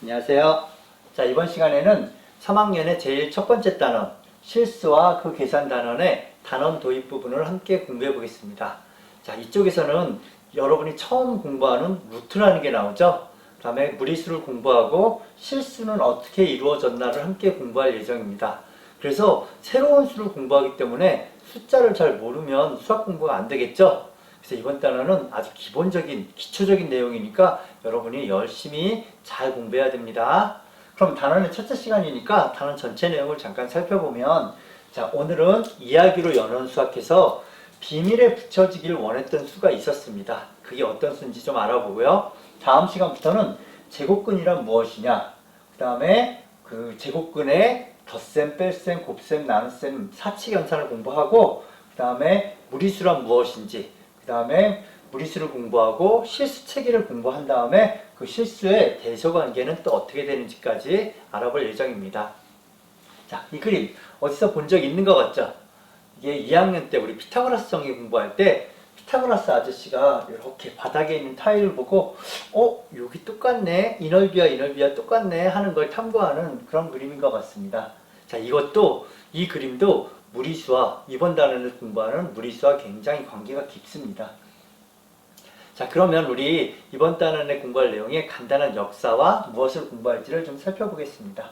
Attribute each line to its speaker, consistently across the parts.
Speaker 1: 안녕하세요. 자, 이번 시간에는 3학년의 제일 첫 번째 단원, 실수와 그 계산 단원의 단원 도입 부분을 함께 공부해 보겠습니다. 자, 이쪽에서는 여러분이 처음 공부하는 루트라는 게 나오죠. 그 다음에 무리수를 공부하고 실수는 어떻게 이루어졌나를 함께 공부할 예정입니다. 그래서 새로운 수를 공부하기 때문에 숫자를 잘 모르면 수학 공부가 안 되겠죠. 그래서 이번 단원은 아주 기본적인, 기초적인 내용이니까 여러분이 열심히 잘 공부해야 됩니다. 그럼 단원의 첫째 시간이니까 단원 전체 내용을 잠깐 살펴보면, 자, 오늘은 이야기로 연원 수학해서 비밀에 붙여지길 원했던 수가 있었습니다. 그게 어떤 수인지 좀 알아보고요. 다음 시간부터는 제곱근이란 무엇이냐, 그 다음에 그 제곱근의 덧셈, 뺄셈, 곱셈, 나눗셈, 사칙연산을 공부하고, 그 다음에 무리수란 무엇인지, 그 다음에 무리수를 공부하고 실수 체계를 공부한 다음에 그 실수의 대소관계는 또 어떻게 되는지까지 알아볼 예정입니다. 자, 이 그림 어디서 본 적 있는 것 같죠? 이게 2학년 때 우리 피타고라스 정리 공부할 때 피타고라스 아저씨가 이렇게 바닥에 있는 타일을 보고 여기 똑같네, 이 넓이와 이 넓이와 똑같네 하는 걸 탐구하는 그런 그림인 것 같습니다. 자, 이 그림도 무리수와 이번 단원을 공부하는 무리수와 굉장히 관계가 깊습니다. 자, 그러면 우리 이번 단원에 공부할 내용의 간단한 역사와 무엇을 공부할지를 좀 살펴보겠습니다.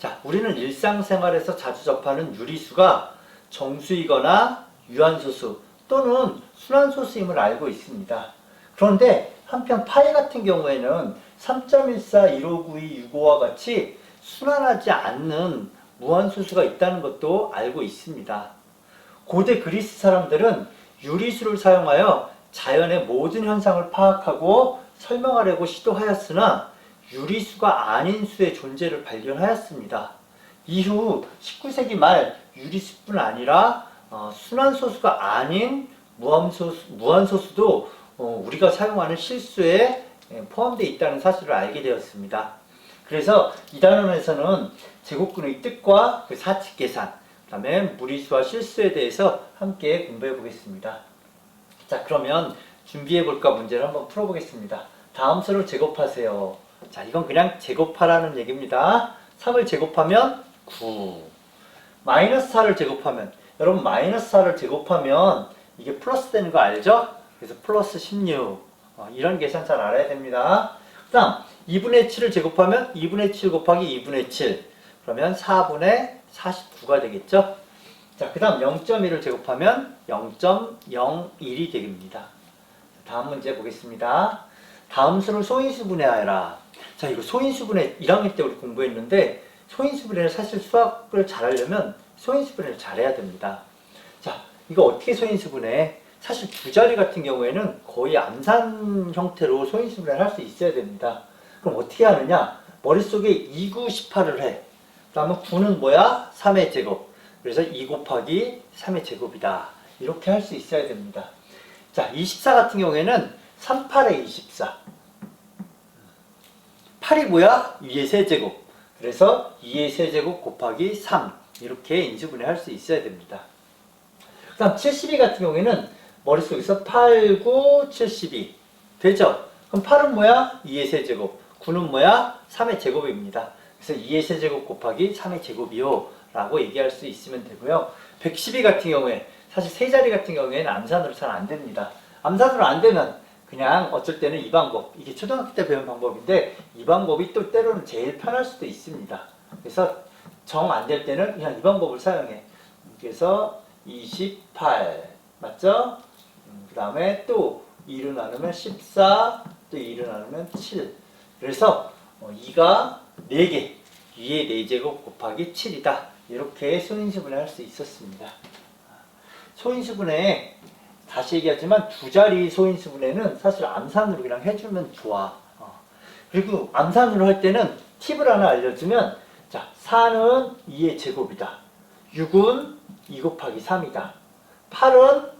Speaker 1: 자, 우리는 일상생활에서 자주 접하는 유리수가 정수이거나 유한소수 또는 순환소수임을 알고 있습니다. 그런데 한편 파이 같은 경우에는 3.14, 1592, 65와 같이 순환하지 않는 무한소수가 있다는 것도 알고 있습니다. 고대 그리스 사람들은 유리수를 사용하여 자연의 모든 현상을 파악하고 설명하려고 시도하였으나 유리수가 아닌 수의 존재를 발견하였습니다. 이후 19세기 말 유리수뿐 아니라 순환소수가 아닌 무한소수도 우리가 사용하는 실수에 포함되어 있다는 사실을 알게 되었습니다. 그래서 이 단원에서는 제곱근의 뜻과 그 사칙 계산, 그 다음에 무리수와 실수에 대해서 함께 공부해 보겠습니다. 자, 그러면 준비해 볼까 문제를 한번 풀어보겠습니다. 다음 수를 제곱하세요. 자, 이건 그냥 제곱하라는 얘기입니다. 3을 제곱하면 9. 마이너스 4를 제곱하면, 여러분 마이너스 4를 제곱하면 이게 플러스 되는 거 알죠? 그래서 플러스 16. 이런 계산 잘 알아야 됩니다. 그 다음 2분의 7을 제곱하면 2분의 7 곱하기 2분의 7. 그러면 4분의 49가 되겠죠? 자, 그 다음 0.1을 제곱하면 0.01이 됩니다. 다음 문제 보겠습니다. 다음 수를 소인수분해하여라. 자, 이거 소인수분해 1학년 때 우리 공부했는데, 소인수분해를 사실 수학을 잘하려면 소인수분해를 잘해야 됩니다. 자, 이거 어떻게 소인수분해? 사실 두 자리 같은 경우에는 거의 암산 형태로 소인수분해를 할 수 있어야 됩니다. 그럼 어떻게 하느냐? 머릿속에 2, 9, 18을 해. 그 다음에 9는 뭐야? 3의 제곱. 그래서 2 곱하기 3의 제곱이다. 이렇게 할 수 있어야 됩니다. 자, 24 같은 경우에는 38의 24. 8이 뭐야? 2의 세제곱. 그래서 2의 세제곱 곱하기 3. 이렇게 인수분해 할 수 있어야 됩니다. 그 다음 72 같은 경우에는 머릿속에서 8, 9, 72. 되죠? 그럼 8은 뭐야? 2의 세제곱. 9는 뭐야? 3의 제곱입니다. 그래서 2의 세제곱 곱하기 3의 제곱이요 라고 얘기할 수 있으면 되고요. 112 같은 경우에 사실 세 자리 같은 경우에는 암산으로 잘 안 됩니다. 암산으로 안 되면 그냥 어쩔 때는 이 방법, 이게 초등학교 때 배운 방법인데 이 방법이 또 때로는 제일 편할 수도 있습니다. 그래서 정 안 될 때는 그냥 이 방법을 사용해. 그래서 28 맞죠? 그 다음에 또 2로 나누면 14, 또 2로 나누면 7. 그래서 2가 4개, 2의 4제곱 곱하기 7이다. 이렇게 소인수분해 할 수 있었습니다. 소인수분해, 다시 얘기하지만 두 자리 소인수분해는 사실 암산으로 그냥 해주면 좋아. 그리고 암산으로 할 때는 팁을 하나 알려주면, 자, 4는 2의 제곱이다. 6은 2 곱하기 3이다. 8은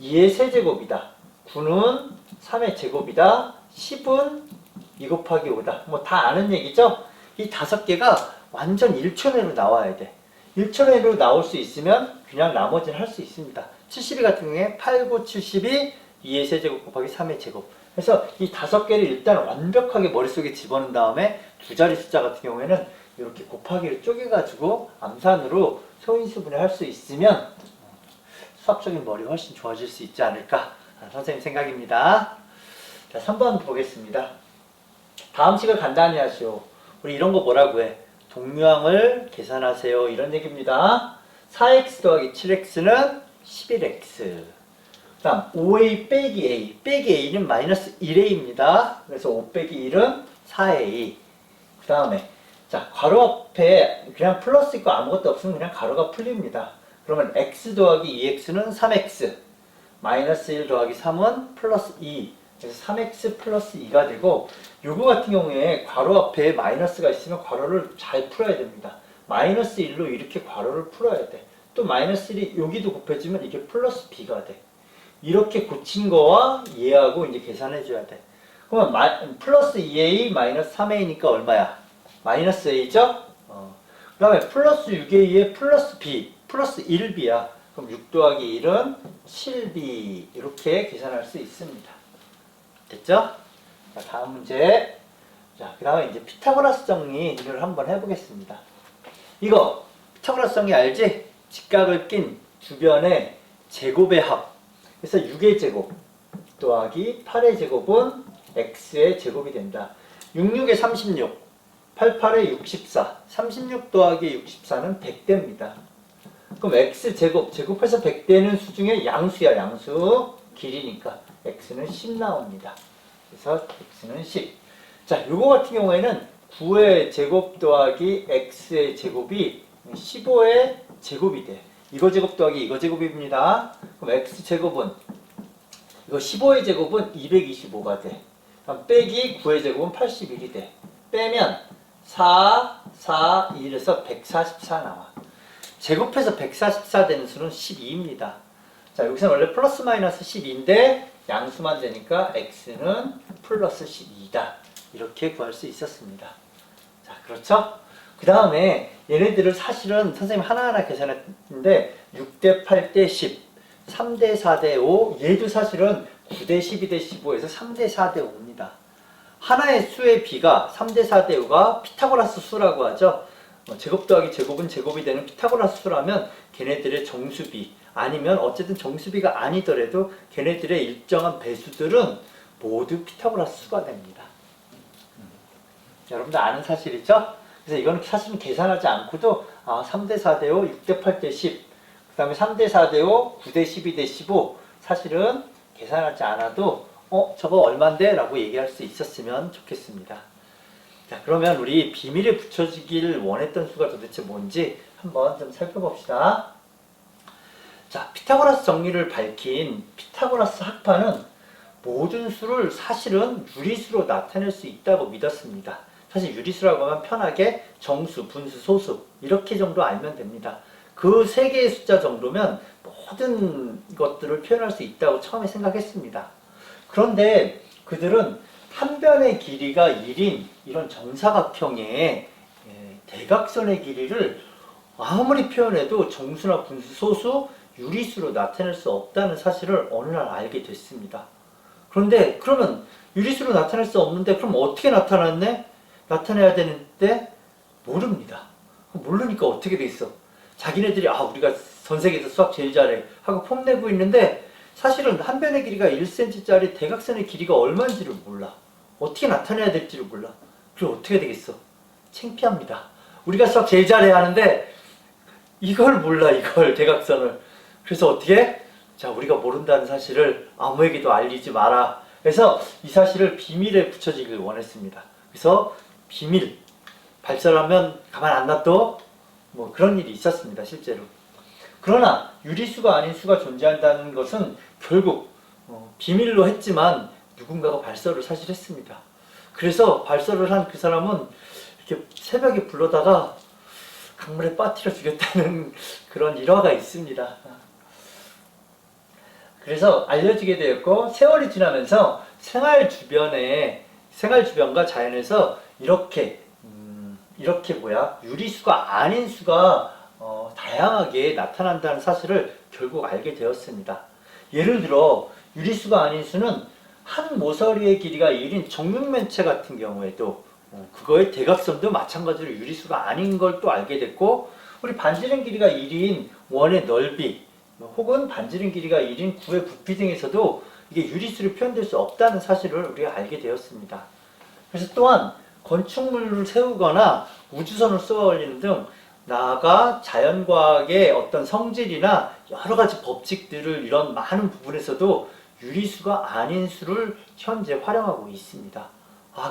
Speaker 1: 2의 세제곱이다. 9는 3의 제곱이다. 10은 2 곱하기 5다. 뭐 다 아는 얘기죠? 이 5개가 완전 1초 내로 나와야 돼. 1초 내로 나올 수 있으면 그냥 나머지는 할 수 있습니다. 72 같은 경우에 8, 9, 72, 2의 세제곱 곱하기 3의 제곱. 그래서 이 5개를 일단 완벽하게 머릿속에 집어넣은 다음에 두 자리 숫자 같은 경우에는 이렇게 곱하기를 쪼개가지고 암산으로 소인수분해 할 수 있으면 수학적인 머리 훨씬 좋아질 수 있지 않을까 선생님 생각입니다. 자, 3번 보겠습니다. 다음 식을 간단히 하시오. 우리 이런 거 뭐라고 해? 동류항을 계산하세요. 이런 얘기입니다. 4x 더하기 7x는 11x. 그 다음 5a 빼기 a. 빼기 a는 마이너스 1a입니다. 그래서 5 빼기 1은 4a. 그 다음에 자 괄호 앞에 그냥 플러스 있고 아무것도 없으면 그냥 가로가 풀립니다. 그러면 x 더하기 2x는 3x. 마이너스 1 더하기 3은 플러스 2. 그래서 3x 플러스 2가 되고 요거 같은 경우에 괄호 앞에 마이너스가 있으면 괄호를 잘 풀어야 됩니다. 마이너스 1로 이렇게 괄호를 풀어야 돼. 또 마이너스 1이 여기도 곱해지면 이게 플러스 b가 돼. 이렇게 고친 거와 얘하고 이제 계산해 줘야 돼. 그러면 플러스 2a 마이너스 3a니까 얼마야? 마이너스 a죠? 그 다음에 플러스 6a에 플러스 b, 플러스 1b야. 그럼 6 더하기 1은 7b. 이렇게 계산할 수 있습니다. 됐죠? 자, 다음 문제. 자, 그 다음에 이제 피타고라스 정리를 한번 해보겠습니다. 이거 피타고라스 정리 알지? 직각을 낀 주변의 제곱의 합. 그래서 6의 제곱 더하기 8의 제곱은 x의 제곱이 된다. 6, 6에 36, 8, 8에 64, 36 더하기 64는 100대입니다. 그럼 x 제곱, 제곱해서 100대는 수 중에 양수야, 양수. 길이니까 x는 10 나옵니다. 그래서 x는 10. 자, 요거 같은 경우에는 9의 제곱 더하기 x의 제곱이 15의 제곱이 돼. 이거 제곱 더하기 이거 제곱입니다. 그럼 x 제곱은 이거 15의 제곱은 225가 돼. 그럼 빼기 9의 제곱은 81이 돼. 빼면 4, 4, 1에서 144 나와. 제곱해서 144 되는 수는 12입니다. 자, 여기서는 원래 플러스 마이너스 12인데 양수만 되니까 x는 플러스 12다. 이렇게 구할 수 있었습니다. 자, 그렇죠? 그 다음에 얘네들을 사실은 선생님 하나하나 계산했는데 6대 8대 10, 3대 4대 5, 얘도 사실은 9대 12대 15에서 3대 4대 5입니다. 하나의 수의 비가 3대 4대 5가 피타고라스 수라고 하죠. 제곱 더하기 제곱은 제곱이 되는 피타고라스 수라면 걔네들의 정수비 아니면 어쨌든 정수비가 아니더라도 걔네들의 일정한 배수들은 모두 피타고라스 수가 됩니다. 여러분들 아는 사실이죠? 그래서 이건 사실은 계산하지 않고도 3대 4대 5, 6대 8대 10, 그 다음에 3대 4대 5, 9대 12대 15 사실은 계산하지 않아도 저거 얼만데? 라고 얘기할 수 있었으면 좋겠습니다. 자, 그러면 우리 비밀에 붙여지길 원했던 수가 도대체 뭔지 한번 좀 살펴봅시다. 자, 피타고라스 정리를 밝힌 피타고라스 학파는 모든 수를 사실은 유리수로 나타낼 수 있다고 믿었습니다. 사실 유리수라고 하면 편하게 정수, 분수, 소수 이렇게 정도 알면 됩니다. 그 세 개의 숫자 정도면 모든 것들을 표현할 수 있다고 처음에 생각했습니다. 그런데 그들은 한 변의 길이가 1인 이런 정사각형의 대각선의 길이를 아무리 표현해도 정수나 분수, 소수, 유리수로 나타낼 수 없다는 사실을 어느 날 알게 됐습니다. 그런데 그러면 유리수로 나타낼 수 없는데 그럼 어떻게 나타났네? 나타내야 되는데 모릅니다. 모르니까 어떻게 돼 있어? 자기네들이 우리가 전 세계에서 수학 제일 잘해 하고 폼내고 있는데 사실은 한 변의 길이가 1cm짜리 대각선의 길이가 얼마인지를 몰라. 어떻게 나타내야 될지를 몰라. 그럼 어떻게 되겠어? 창피합니다. 우리가 수학 제일 잘해야 하는데 이걸 몰라, 이걸 대각선을. 그래서 어떻게? 자, 우리가 모른다는 사실을 아무에게도 알리지 마라. 그래서 이 사실을 비밀에 붙여지길 원했습니다. 그래서 비밀 발설하면 가만 안 놔둬? 뭐 그런 일이 있었습니다, 실제로. 그러나 유리수가 아닌 수가 존재한다는 것은 결국 비밀로 했지만 누군가가 발설을 사실 했습니다. 그래서 발설을 한 그 사람은 이렇게 새벽에 불러다가 강물에 빠뜨려 죽였다는 그런 일화가 있습니다. 그래서 알려지게 되었고 세월이 지나면서 생활 주변과 자연에서 이렇게 유리수가 아닌 수가 다양하게 나타난다는 사실을 결국 알게 되었습니다. 예를 들어 유리수가 아닌 수는 한 모서리의 길이가 1인 정육면체 같은 경우에도 그거의 대각선도 마찬가지로 유리수가 아닌 걸 또 알게 됐고, 우리 반지름 길이가 1인 원의 넓이 혹은 반지름 길이가 1인 구의 부피 등에서도 이게 유리수로 표현될 수 없다는 사실을 우리가 알게 되었습니다. 그래서 또한 건축물을 세우거나 우주선을 쏘아 올리는 등 나아가 자연과학의 어떤 성질이나 여러 가지 법칙들을 이런 많은 부분에서도 유리수가 아닌 수를 현재 활용하고 있습니다.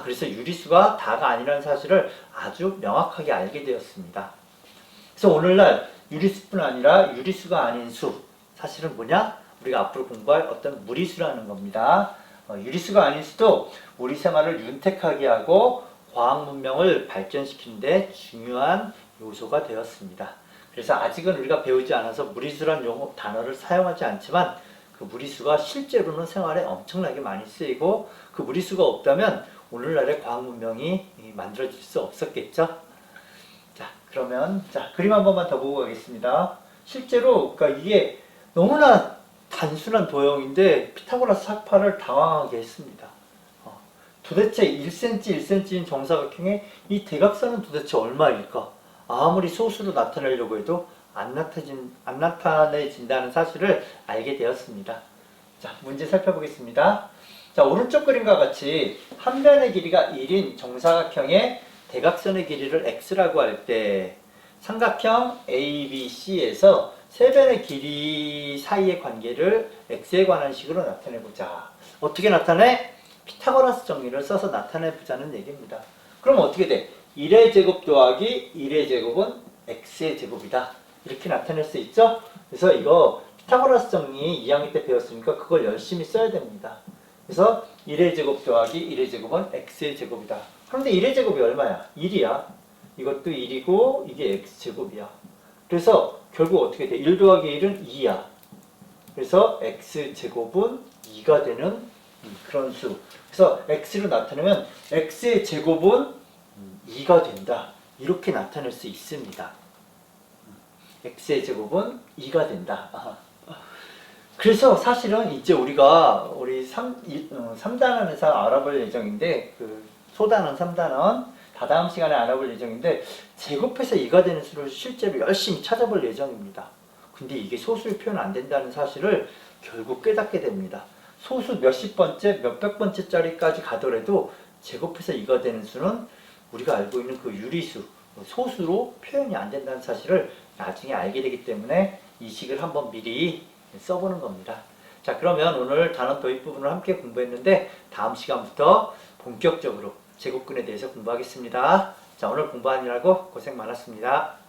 Speaker 1: 그래서 유리수가 다가 아니라는 사실을 아주 명확하게 알게 되었습니다. 그래서 오늘날 유리수뿐 아니라 유리수가 아닌 수, 사실은 뭐냐? 우리가 앞으로 공부할 어떤 무리수라는 겁니다. 유리수가 아닌 수도 우리 생활을 윤택하게 하고 과학 문명을 발전시키는 데 중요한 요소가 되었습니다. 그래서 아직은 우리가 배우지 않아서 무리수란 단어를 사용하지 않지만 그 무리수가 실제로는 생활에 엄청나게 많이 쓰이고, 그 무리수가 없다면 오늘날의 과학 문명이 만들어질 수 없었겠죠. 자, 그러면 그림 한 번만 더 보고 가겠습니다. 실제로 그러니까 이게 너무나 단순한 도형인데 피타고라스 학파를 당황하게 했습니다. 도대체 1cm, 1cm인 정사각형의 이 대각선은 도대체 얼마일까? 아무리 소수로 나타내려고 해도 안 나타내진다는 사실을 알게 되었습니다. 자, 문제 살펴보겠습니다. 자, 오른쪽 그림과 같이 한 변의 길이가 1인 정사각형의 대각선의 길이를 x라고 할 때 삼각형 ABC에서 세 변의 길이 사이의 관계를 x에 관한 식으로 나타내보자. 어떻게 나타내? 피타고라스 정리를 써서 나타내보자는 얘기입니다. 그럼 어떻게 돼? 1의 제곱 더하기 1의 제곱은 x의 제곱이다. 이렇게 나타낼 수 있죠? 그래서 이거 피타고라스 정리 2학년 때 배웠으니까 그걸 열심히 써야 됩니다. 그래서 1의 제곱 더하기 1의 제곱은 x의 제곱이다. 그런데 1의 제곱이 얼마야? 1이야. 이것도 1이고 이게 x제곱이야. 그래서 결국 어떻게 돼? 1 더하기 1은 2야. 그래서 x제곱은 2가 되는 그런 수. 그래서 x로 나타내면 x의 제곱은 2가 된다. 이렇게 나타낼 수 있습니다. x의 제곱은 2가 된다. 그래서 사실은 이제 우리가 우리 3단원에서 알아볼 예정인데, 그 소단원, 3단원 다다음 시간에 알아볼 예정인데, 제곱해서 2가 되는 수를 실제로 열심히 찾아볼 예정입니다. 근데 이게 소수를 표현 안 된다는 사실을 결국 깨닫게 됩니다. 소수 몇십 번째, 몇백 번째짜리까지 가더라도 제곱해서 2가 되는 수는 우리가 알고 있는 그 유리수, 소수로 표현이 안 된다는 사실을 나중에 알게 되기 때문에 이 식을 한번 미리 써보는 겁니다. 자, 그러면 오늘 단원 도입 부분을 함께 공부했는데 다음 시간부터 본격적으로 제곱근에 대해서 공부하겠습니다. 자, 오늘 공부하느라고 고생 많았습니다.